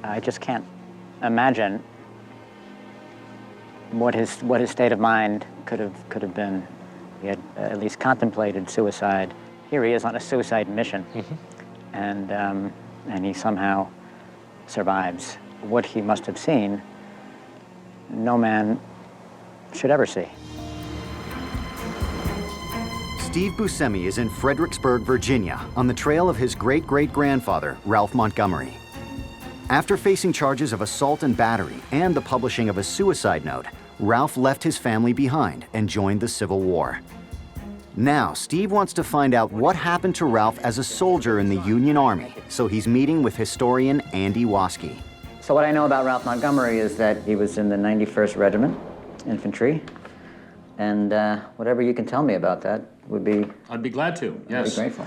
I just can't imagine what his state of mind could have been. He had at least contemplated suicide. Here he is on a suicide mission, and he somehow survives. What he must have seen, no man should ever see. Steve Buscemi is in Fredericksburg, Virginia, on the trail of his great-great-grandfather, Ralph Montgomery. After facing charges of assault and battery and the publishing of a suicide note, Ralph left his family behind and joined the Civil War. Now, Steve wants to find out what happened to Ralph as a soldier in the Union Army, so he's meeting with historian Andy Waskey. So what I know about Ralph Montgomery is that he was in the 91st Regiment, infantry, and whatever you can tell me about that would be... I'd be glad to, yes. I'd be grateful.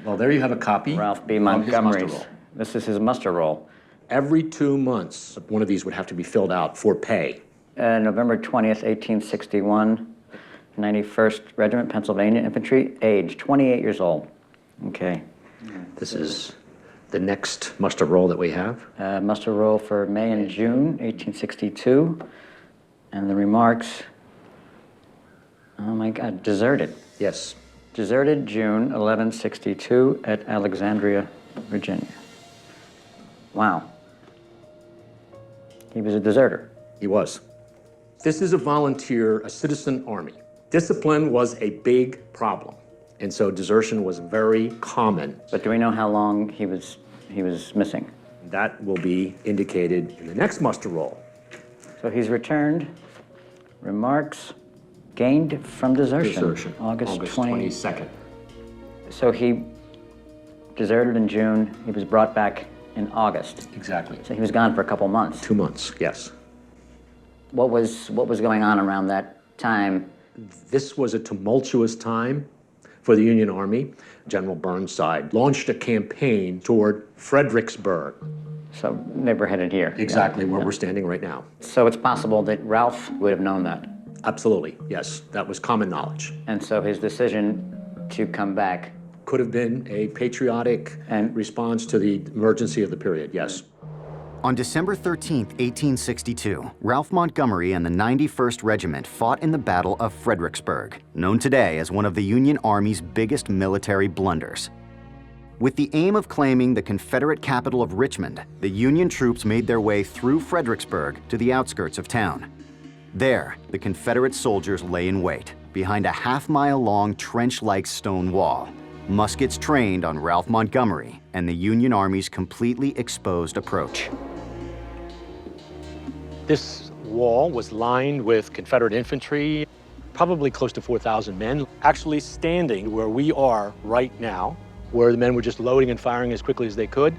Well, there you have a copy. Ralph B Montgomery. This is his muster roll. Every 2 months, one of these would have to be filled out for pay. November 20th, 1861, 91st Regiment, Pennsylvania Infantry, age 28 years old. Okay. This is the next muster roll that we have. Muster roll for May and June, 1862. And the remarks, oh my God, deserted. Yes. Deserted June 1162 at Alexandria, Virginia. Wow. He was a deserter. He was. This is a citizen army. Discipline was a big problem, and so desertion was very common. But do we know how long he was missing? That will be indicated in the next muster roll. So he's returned. Remarks gained from desertion. August 22nd. So he deserted in June. He was brought back in August. Exactly. So he was gone for a couple months. 2 months, yes. What was going on around that time? This was a tumultuous time for the Union Army. General Burnside launched a campaign toward Fredericksburg. So they were headed here. Exactly where we're standing right now. So it's possible that Ralph would have known that. Absolutely, yes. That was common knowledge. And so his decision to come back Could have been a patriotic response to the emergency of the period, yes. On December 13, 1862, Ralph Montgomery and the 91st Regiment fought in the Battle of Fredericksburg, known today as one of the Union Army's biggest military blunders. With the aim of claiming the Confederate capital of Richmond, the Union troops made their way through Fredericksburg to the outskirts of town. There, the Confederate soldiers lay in wait, behind a half-mile-long trench-like stone wall, muskets trained on Ralph Montgomery and the Union Army's completely exposed approach. This wall was lined with Confederate infantry, probably close to 4,000 men, actually standing where we are right now, where the men were just loading and firing as quickly as they could.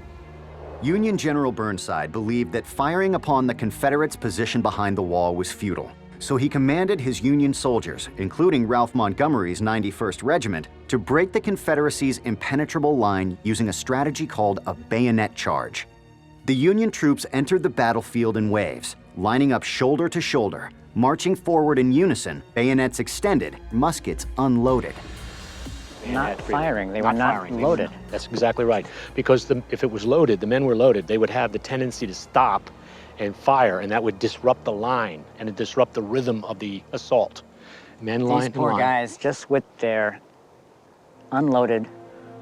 Union General Burnside believed that firing upon the Confederates' position behind the wall was futile. So he commanded his Union soldiers, including Ralph Montgomery's 91st Regiment, to break the Confederacy's impenetrable line using a strategy called a bayonet charge. The Union troops entered the battlefield in waves, lining up shoulder to shoulder, marching forward in unison, bayonets extended, muskets unloaded. Not firing, they were not loaded. That's exactly right. Because if it was loaded, the men were loaded, they would have the tendency to stop and fire, and that would disrupt the line and it disrupt the rhythm of the assault. Men line These poor guys, just with their unloaded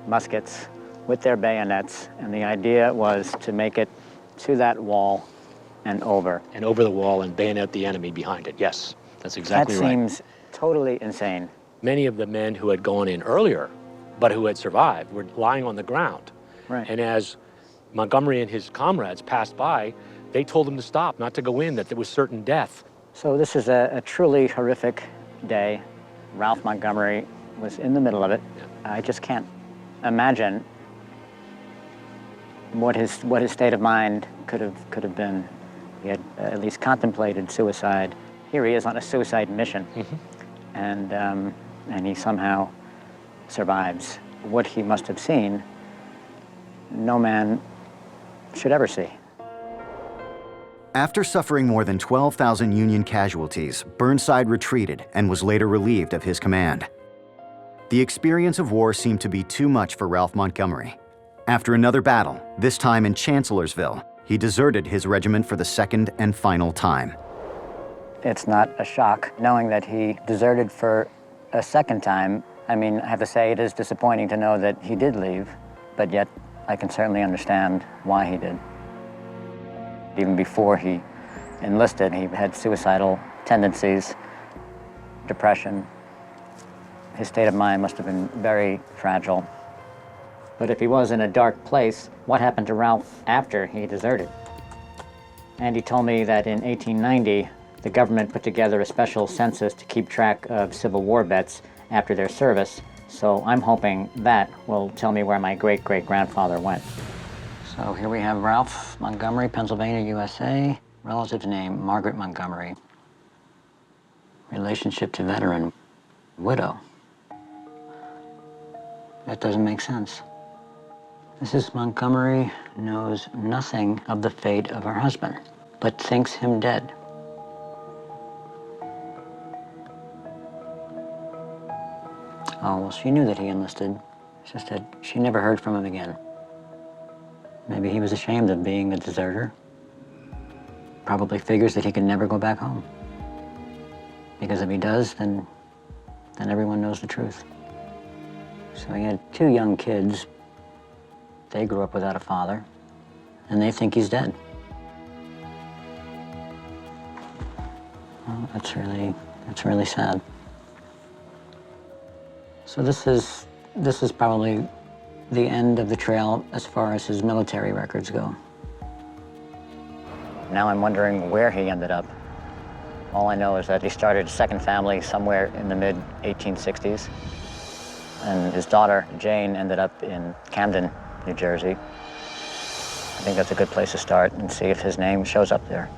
muskets, with their bayonets, and the idea was to make it to that wall and over. And over the wall and bayonet the enemy behind it, yes. That's exactly right. That seems totally insane. Many of the men who had gone in earlier, but who had survived, were lying on the ground. Right. And as Montgomery and his comrades passed by, they told them to stop, not to go in, that there was certain death. So this is a truly horrific day. Ralph Montgomery was in the middle of it. Yeah. I just can't imagine what his state of mind could have been. He had at least contemplated suicide. Here he is on a suicide mission, and he somehow survives. What he must have seen, no man should ever see. After suffering more than 12,000 Union casualties, Burnside retreated and was later relieved of his command. The experience of war seemed to be too much for Ralph Montgomery. After another battle, this time in Chancellorsville, he He deserted his regiment for the second and final time. It's not a shock knowing that he deserted for a second time. I mean, I have to say it is disappointing to know that he did leave, but yet I can certainly understand why he did. Even before he enlisted, he had suicidal tendencies, depression. His state of mind must have been very fragile. But if he was in a dark place, what happened to Ralph after he deserted? And he told me that in 1890, the government put together a special census to keep track of Civil War vets after their service, so I'm hoping that will tell me where my great-great-grandfather went. So here we have Ralph Montgomery, Pennsylvania, USA. Relative name, Margaret Montgomery. Relationship to veteran, widow. That doesn't make sense. Mrs. Montgomery knows nothing of the fate of her husband, but thinks him dead. Oh, well, she knew that he enlisted. It's just that she never heard from him again. Maybe he was ashamed of being a deserter. Probably figures that he can never go back home. Because if he does, then everyone knows the truth. So he had 2 young kids. They grew up without a father, and they think he's dead. Well, that's really sad. So this is probably the end of the trail as far as his military records go. Now I'm wondering where he ended up. All I know is that he started a second family somewhere in the mid-1860s. And his daughter, Jane, ended up in Camden, New Jersey. I think that's a good place to start and see if his name shows up there.